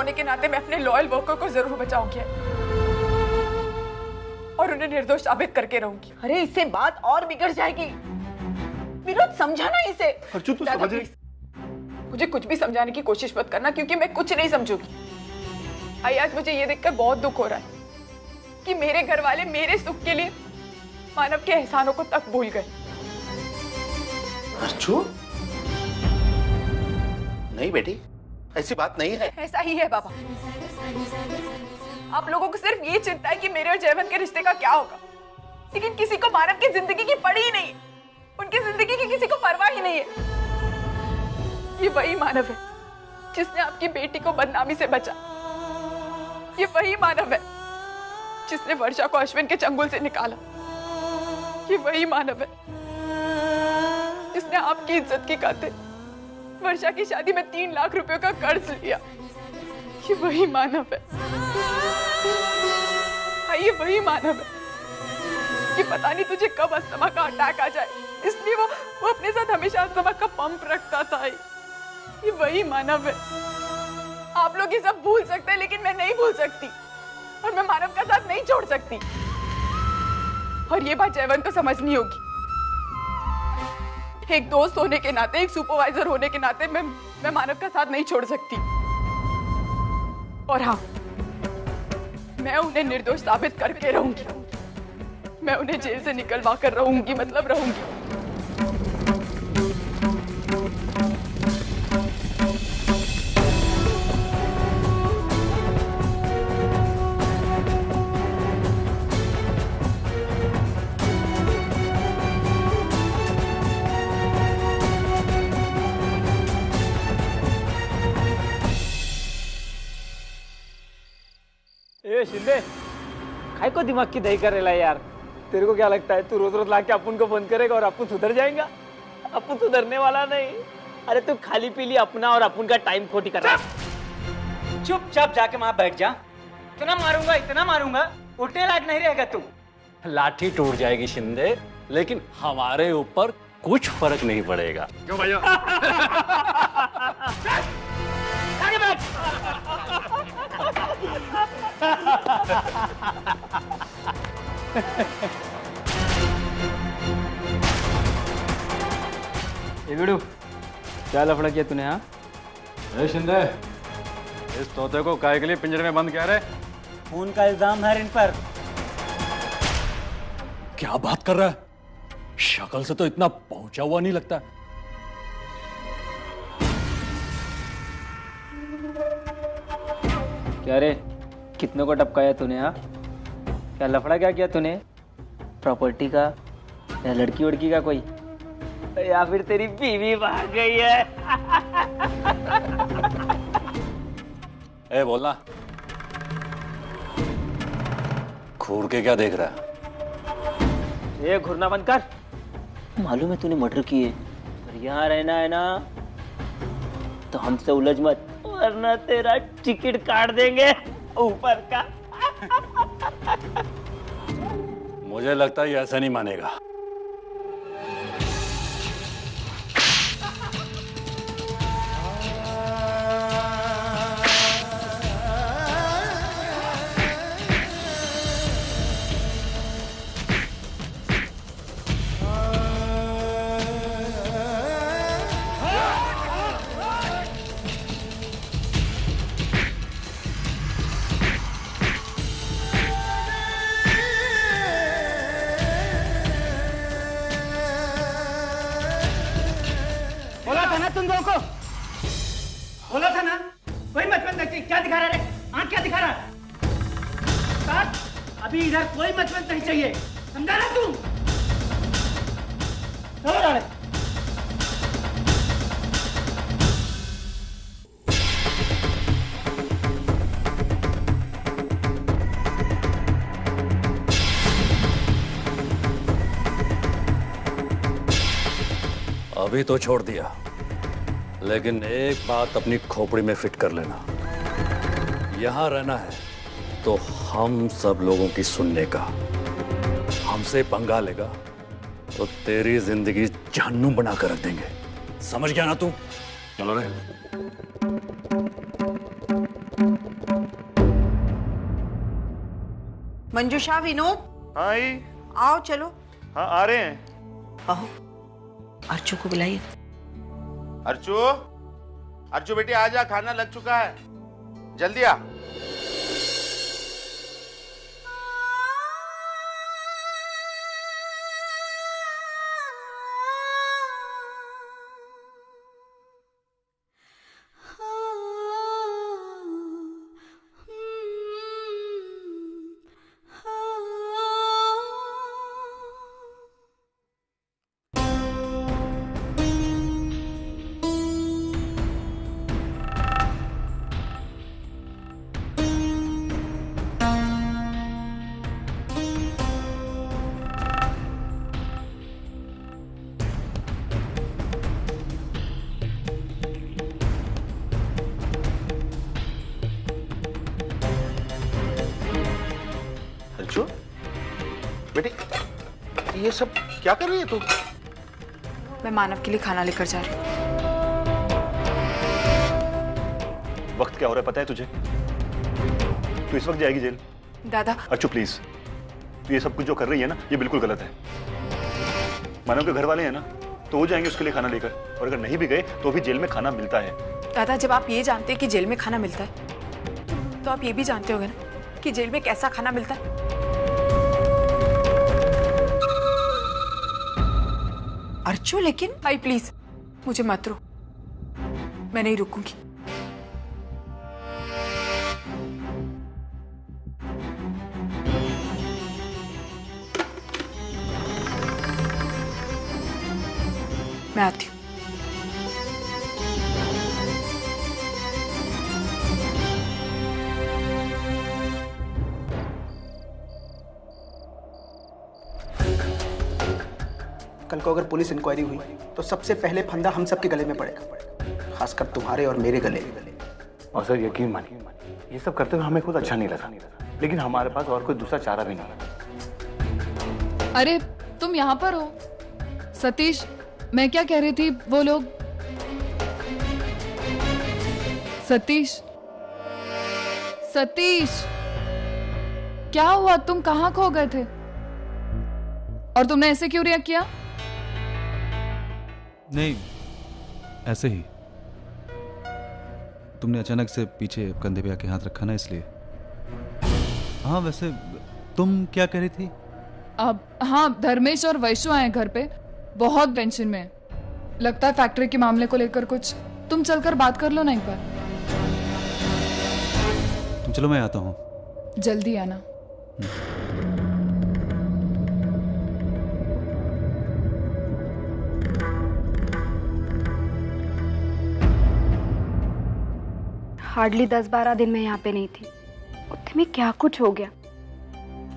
होने के नाते मैं अपने लॉयल वर्कर को जरूर बचाऊंगी और उन्हें निर्दोष साबित करके रहूंगी। अरे इससे बात और बिगड़ जाएगी। विनोद समझा ना इसे। अर्जुन तू समझ रही? मुझे कुछ भी समझाने की कोशिश मत करना क्योंकि मैं कुछ नहीं समझूंगी। आई आज मुझे ये देखकर बहुत दुख हो रहा है कि मेरे घर वाले मेरे सुख के लिए मानव के एहसानों को तक भूल गए। अर्जुन नहीं बेटी, ऐसी बात नहीं है। ऐसा ही है बाबा। आप लोगों को सिर्फ ये चिंता है कि मेरे और जयवंत के रिश्ते का क्या होगा, लेकिन किसी को मानव की जिंदगी की पड़ी ही नहीं है। उनकी जिंदगी की किसी को परवाह ही नहीं है। ये वही मानव है जिसने आपकी बेटी को बदनामी से बचा। ये वही मानव है जिसने वर्षा को अश्विन के चंगुल से निकाला। ये वही मानव है जिसने आपकी इज्जत की खातिर वर्षा की शादी में 3 लाख रुपयों का कर्ज लिया। ये वही मानव है। हाँ, ये वही मानव है कि पता नहीं तुझे कब अस्थमा का अटैक आ जाए, इसलिए वो अपने साथ हमेशा अस्थमा का पंप रखता था। ये वही मानव है। आप लोग ये सब भूल सकते हैं लेकिन मैं नहीं भूल सकती और मैं मानव का साथ नहीं छोड़ सकती। और ये बात जयवंत को समझनी होगी। एक दोस्त होने के नाते, एक सुपरवाइजर होने के नाते मैं मानव का साथ नहीं छोड़ सकती। और हाँ, मैं उन्हें निर्दोष साबित करके रहूंगी। मैं उन्हें जेल से निकलवा कर रहूंगी, मतलब रहूंगी। ए शिंदे, काय को दिमाग की दही करेला यार? तेरे को क्या लगता है तू रोज रोज लाके अपन को फोन करेगा और अपन सुधर जाएगा? अपन सुधरने वाला नहीं। अरे तू खाली पीली अपना और अपन का टाइम खोटी कर रहा है। चुपचाप जाके वहां बैठ जा। इतना मारूंगा उठने लायक नहीं रहेगा तू। लाठी टूट जाएगी शिंदे, लेकिन हमारे ऊपर कुछ फर्क नहीं पड़ेगा। क्यों भैया? ये वीडू क्या लफड़ा किया तूने? हाँ ए शिंदे, इस तोते को काय के लिए पिंजरे में बंद किया रे? खून का इल्जाम है इन पर। क्या बात कर रहा है? शक्ल से तो इतना पहुंचा हुआ नहीं लगता। क्या रे, कितनों को टपकाया तूने? हाँ क्या लफड़ा क्या किया तूने? प्रॉपर्टी का या लड़की उड़की का कोई, या फिर तेरी बीवी भाग गई है? ए बोलना, घूर के क्या देख रहा है? ये घूरना बंद कर। मालूम है तूने मर्डर किए, और यहाँ रहना है ना तो हमसे उलझ मत, वरना तेरा टिकट काट देंगे ऊपर का। मुझे लगता है ये ऐसा नहीं मानेगा। तुम दोनों को बोला था ना, कोई मत देखिए। क्या दिखा रहा है? आँख क्या दिखा रहा है? अभी इधर कोई मतबंद नहीं चाहिए, समझा ना तू? चलो राणे। अभी तो छोड़ दिया, लेकिन एक बात अपनी खोपड़ी में फिट कर लेना। यहां रहना है तो हम सब लोगों की सुनने का। हमसे पंगा लेगा तो तेरी जिंदगी जहन्नुम बना कर रख देंगे। समझ गया ना तू? चलो रे। मंजूषा, विनोद, हाँ ही। आओ चलो। हाँ आ रहे हैं। आओ, अर्चू को बुलाइए। अर्चू, अर्चू बेटी आजा, खाना लग चुका है, जल्दी आ। अर्चू बेटी, ये सब क्या कर रही है तू? मैं मानव के लिए खाना लेकर जा रही हूँ। वक्त क्या हो रहा है पता है तुझे? तू इस वक्त जाएगी जेल। दादा, अर्चू प्लीज, तू ये सब कुछ जो कर रही है ना, ये बिल्कुल गलत है। मानव के घर वाले हैं ना, तो वो जाएंगे उसके लिए खाना लेकर, और अगर नहीं भी गए तो भी जेल में खाना मिलता है। दादा, जब आप ये जानते हैं कि जेल में खाना मिलता है, तो आप ये भी जानते होंगे ना कि जेल में कैसा खाना मिलता है। अर्चू, लेकिन भाई प्लीज, मुझे मत रो, मैं नहीं रुकूंगी। मैं आती हूँ। कल को अगर पुलिस इंक्वायरी हुई तो सबसे पहले फंदा हम सबके गले में पड़ेगा, खासकर तुम्हारे और मेरे गले। और सर यकीन मानिए, ये सब करते हुए हमें खुद अच्छा नहीं लगा, लेकिन हमारे पास और कोई दूसरा चारा भी नहीं लगा। अरे तुम यहाँ पर हो? सतीश, मैं क्या कह रही थी, वो लोग। सतीश, सतीश, क्या हुआ? तुम कहाँ खो गए थे? और तुमने ऐसे क्यों रिएक्ट किया? नहीं, ऐसे ही। तुमने अचानक से पीछे कंधे पे आके हाथ रखा ना, इसलिए। हाँ, वैसे तुम क्या कह रही थी? अब हाँ, धर्मेश और वैशु आए घर पे, बहुत टेंशन में। लगता है फैक्ट्री के मामले को लेकर कुछ। तुम चलकर बात कर लो ना एक बार। तुम चलो, मैं आता हूँ। जल्दी आना। हार्डली 10-12 दिन मैं यहाँ पे नहीं थी, उतने में क्या कुछ हो गया।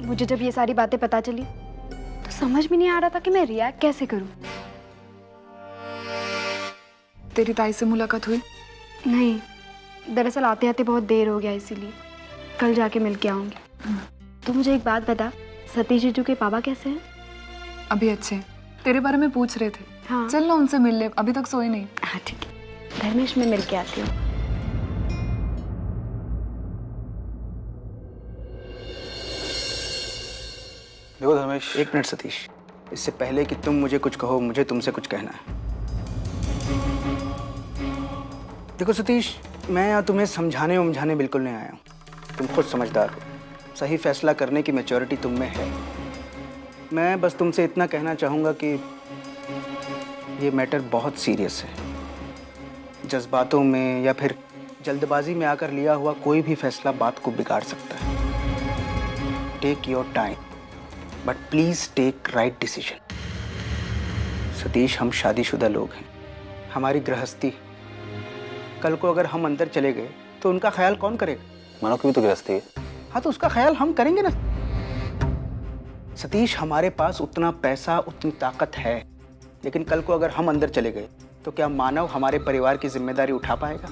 मुझे जब ये सारी बातें पता चली तो समझ में नहीं आ रहा था कि मैं रिएक्ट कैसे करूं। तेरी ताई से मुलाकात हुई? नहीं, दरअसल आते आते बहुत देर हो गया, इसीलिए कल जाके मिल के आऊंगी। तो मुझे एक बात बता, सतीश जीजू के पापा कैसे हैं? अभी अच्छे हैं, तेरे बारे में पूछ रहे थे। हाँ, चल ना उनसे मिल ले, अभी तक सोए नहीं। हाँ ठीक है, धर्मेश मैं मिल के आती हूँ। देखो धर्मेश, एक मिनट सतीश, इससे पहले कि तुम मुझे कुछ कहो, मुझे तुमसे कुछ कहना है। देखो सतीश, मैं यहाँ तुम्हें समझाने उमझाने बिल्कुल नहीं आया हूँ। तुम खुद समझदार हो, सही फैसला करने की मैच्योरिटी तुम में है। मैं बस तुमसे इतना कहना चाहूँगा कि ये मैटर बहुत सीरियस है। जज्बातों में या फिर जल्दबाजी में आकर लिया हुआ कोई भी फैसला बात को बिगाड़ सकता है। Take your time, but please take right decision. Satish, हम शादीशुदा लोग हैं, हमारी गृहस्थी। कल को अगर हम अंदर चले गए तो उनका ख्याल कौन करेगा? मानो की भी तो गृहस्थी है। हाँ, तो उसका ख्याल हम करेंगे ना। सतीश, हमारे पास उतना पैसा, उतनी ताकत है, लेकिन कल को अगर हम अंदर चले गए तो क्या मानव हमारे परिवार की जिम्मेदारी उठा पाएगा?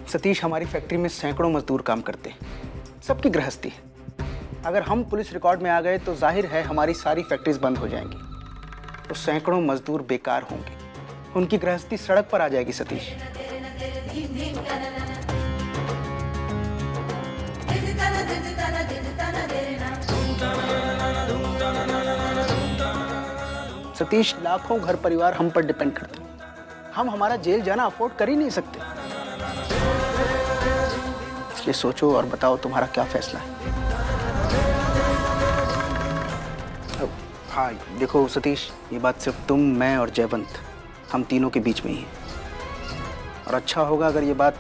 सतीश, हमारी फैक्ट्री में सैकड़ों मजदूर काम करते हैं, सबकी गृहस्थी है। अगर हम पुलिस रिकॉर्ड में आ गए तो जाहिर है हमारी सारी फैक्ट्रीज बंद हो जाएंगी, तो सैकड़ों मजदूर बेकार होंगे, उनकी गृहस्थी सड़क पर आ जाएगी। सतीश, सतीश, लाखों घर परिवार हम पर डिपेंड करते हैं। हम हमारा जेल जाना अफोर्ड कर ही नहीं सकते। इसलिए सोचो और बताओ तुम्हारा क्या फैसला है। हाँ देखो सतीश, ये बात सिर्फ तुम, मैं और जयवंत, हम तीनों के बीच में ही है। और अच्छा होगा अगर ये बात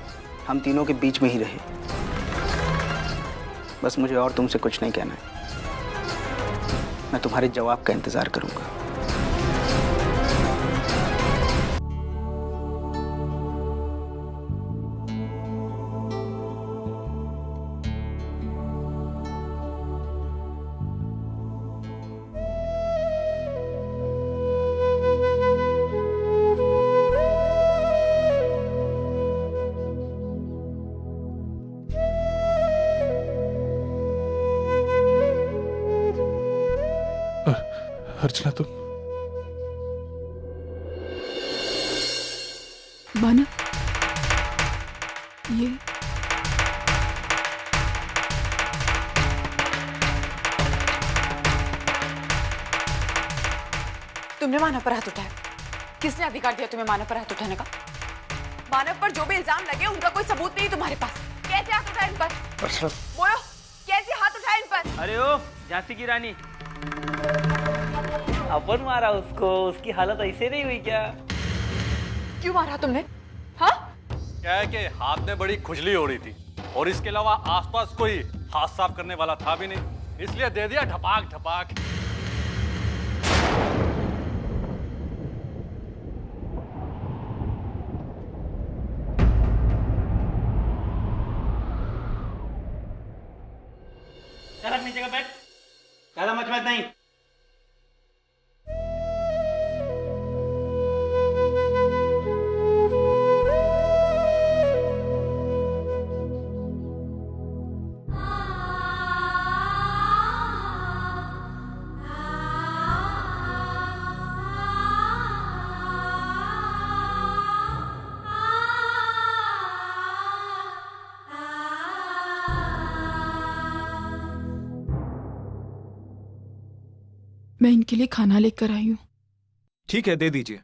हम तीनों के बीच में ही रहे। बस मुझे और तुमसे कुछ नहीं कहना है। मैं तुम्हारे जवाब का इंतजार करूंगा। अर्चना, तुम मानव, ये तुमने मानव पर हाथ उठाया? किसने अधिकार दिया तुम्हें मानव पर हाथ उठाने का? मानव पर जो भी इल्जाम लगे उनका कोई सबूत नहीं तुम्हारे पास। कैसे हाथ उठाया इन पर? बोलो, कैसे हाथ उठाया इन पर? अरे ओ झांसी की रानी, अपन मारा उसको, उसकी हालत ऐसे नहीं हुई क्या? क्यों मारा तुमने? हाँ? क्या है कि हाथ में बड़ी खुजली हो रही थी और इसके अलावा आसपास कोई हाथ साफ करने वाला था भी नहीं, इसलिए दे दिया ढपाक ढपाक। चल अपनी जगह बैठ, ज्यादा मच मत नहीं। मैं इनके लिए खाना लेकर आई हूँ। ठीक है, दे दीजिए।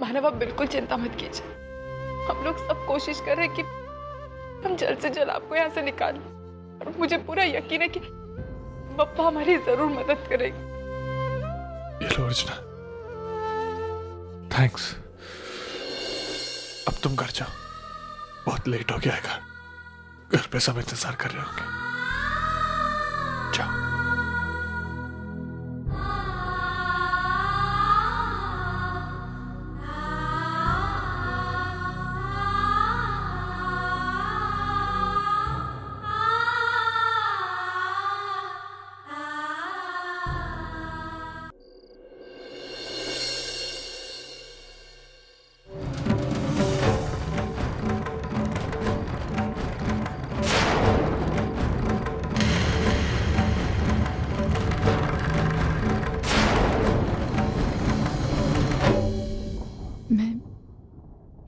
मानव, आप बिल्कुल चिंता मत कीजिए। हम लोग सब कोशिश कर रहे हैं कि हम जल्द से जल्द आपको यहाँ से निकालें, और मुझे पूरा यकीन है कि बप्पा हमारी जरूर मदद करेगी। ये लो अर्चना, थैंक्स। अब तुम घर जाओ, बहुत लेट हो गया है। घर पे सब इंतजार कर रहे होंगे। जाओ।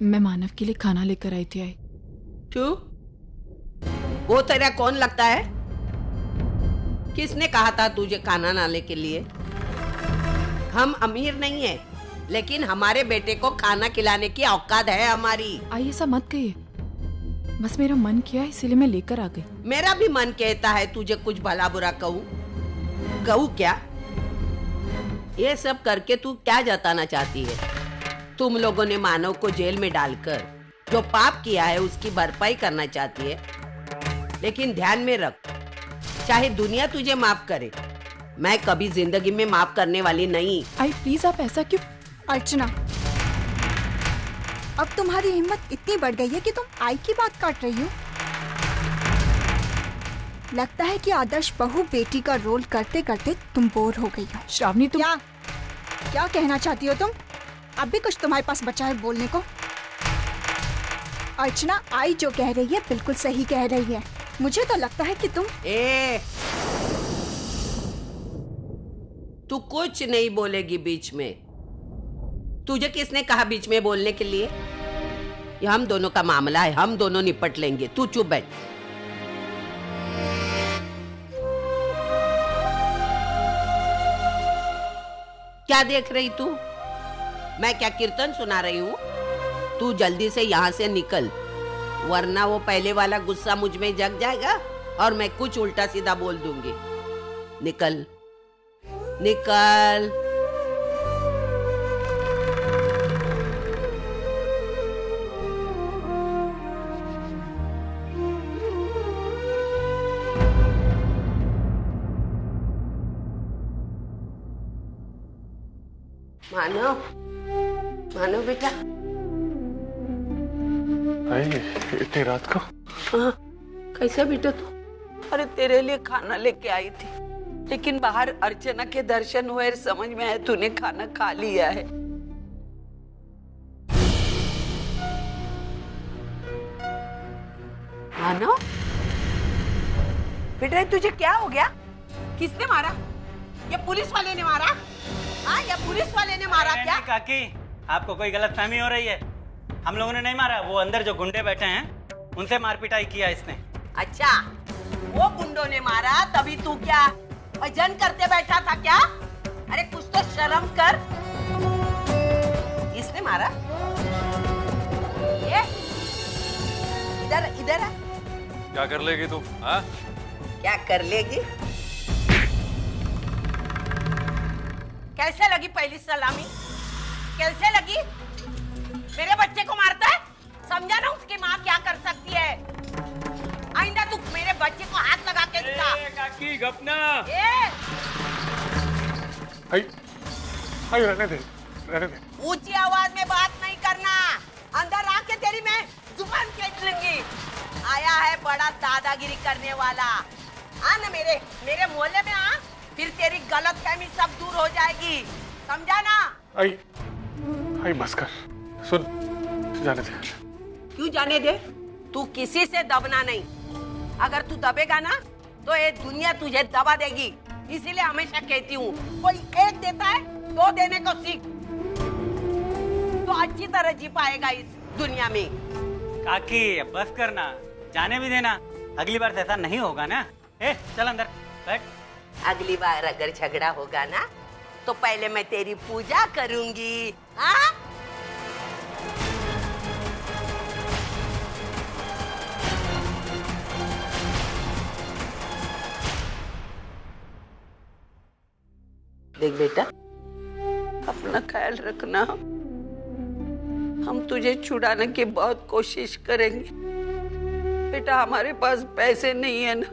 मैं मानव के लिए खाना लेकर आई थी। चुप, वो तेरा कौन लगता है? किसने कहा था तुझे खाना लाने के लिए? हम अमीर नहीं है, लेकिन हमारे बेटे को खाना खिलाने की औकात है हमारी। आई ऐसा मत कहिए, बस मेरा मन किया इसीलिए मैं लेकर आ गई। मेरा भी मन कहता है तुझे कुछ भला बुरा कहूँ क्या? ये सब करके तू क्या जताना चाहती है? तुम लोगों ने मानव को जेल में डालकर जो पाप किया है उसकी भरपाई करना चाहती है, लेकिन ध्यान में रख, चाहे दुनिया तुझे माफ करे, मैं कभी जिंदगी में माफ करने वाली नहीं। आई प्लीज आप ऐसा क्यों? अर्चना, अब तुम्हारी हिम्मत इतनी बढ़ गई है कि तुम आई की बात काट रही हो। लगता है कि आदर्श बहू बेटी का रोल करते करते तुम बोर हो गई हो। श्रावणी तुम क्या कहना चाहती हो तुम? अब भी कुछ तुम्हारे पास बचा है बोलने को? अर्चना, आई जो कह रही है बिल्कुल सही कह रही है। मुझे तो लगता है कि तू कुछ नहीं बोलेगी बीच में। तुझे किसने कहा बीच में बोलने के लिए? ये हम दोनों का मामला है, हम दोनों निपट लेंगे। तू चुप बैठ। क्या देख रही तू? मैं क्या कीर्तन सुना रही हूँ? तू जल्दी से यहाँ से निकल, वरना वो पहले वाला गुस्सा मुझ में जग जाएगा और मैं कुछ उल्टा सीधा बोल दूंगी। निकल निकल। मानव बेटा। इतनी रात को? हाँ, कैसा बेटा तू? अरे तेरे लिए खाना लेके आई थी, लेकिन बाहर अर्चना के दर्शन हुए, समझ में आया तूने खाना खा लिया है। मानव बेटा, तुझे क्या हो गया? किसने मारा? ये पुलिस वाले ने मारा? हाँ, ये पुलिस वाले ने मारा क्या? नहीं काकी, आपको कोई गलतफहमी हो रही है। हम लोगों ने नहीं मारा, वो अंदर जो गुंडे बैठे हैं उनसे मारपिटाई किया इसने। अच्छा, वो गुंडों ने मारा, तभी तू क्या भजन करते बैठा था क्या? अरे कुछ तो शर्म कर। इसने मारा? ये इधर इधर आ। क्या कर लेगी तू? हाँ? क्या कर लेगी? कैसे लगी पहली सलामी? कैसे लगी? मेरे बच्चे को मारता है? समझा ना उसकी माँ क्या कर सकती है? आइंदा तू मेरे बच्चे को हाथ लगा के दिखा। काकी गपना। आई रहने दे। ऊंची आवाज में बात नहीं करना, अंदर आके तेरी मैं जुबान खींच लूंगी। आया है बड़ा दादागिरी करने वाला। आ ना मेरे मोहल्ले में आ, फिर तेरी गलतफहमी सब दूर हो जाएगी, समझा ना? आई बस कर, सुन, जाने दे। क्यों जाने दे? तू किसी से दबना नहीं। अगर तू दबेगा ना तो ये दुनिया तुझे दबा देगी। इसीलिए हमेशा कहती हूँ, कोई एक देता है दो देने को सीख, तो अच्छी तरह जी पाएगा इस दुनिया में। काकी बस करना, जाने भी देना। अगली बार ऐसा नहीं होगा ना? चल अंदर बैठ। अगली बार अगर झगड़ा होगा ना तो पहले मैं तेरी पूजा करूंगी। हाँ? देख बेटा, अपना ख्याल रखना। हम तुझे छुड़ाने की बहुत कोशिश करेंगे बेटा। हमारे पास पैसे नहीं है ना,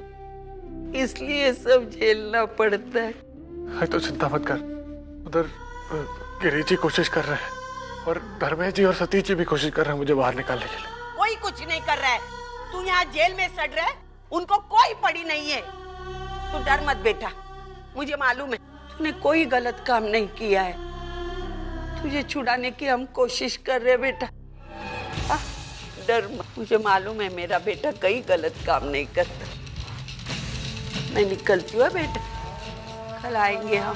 इसलिए सब झेलना पड़ता है। तो चिंता मत कर, उधर गिरीश जी कोशिश कर रहे हैं और धर्मेश जी और सतीश जी भी कोशिश कर रहे हैं मुझे बाहर निकालने के लिए। कोई कुछ नहीं कर रहा है। तू यहाँ जेल में सड़ रहा है, उनको कोई पड़ी नहीं है। तू डर मत बेटा, मुझे मालूम है तूने कोई गलत काम नहीं किया है। तुझे छुड़ाने की हम कोशिश कर रहे बेटा। डर मत, मुझे मालूम है मेरा बेटा कहीं गलत काम नहीं करता। मैं निकलती हूँ बेटा, कल आएंगे हम।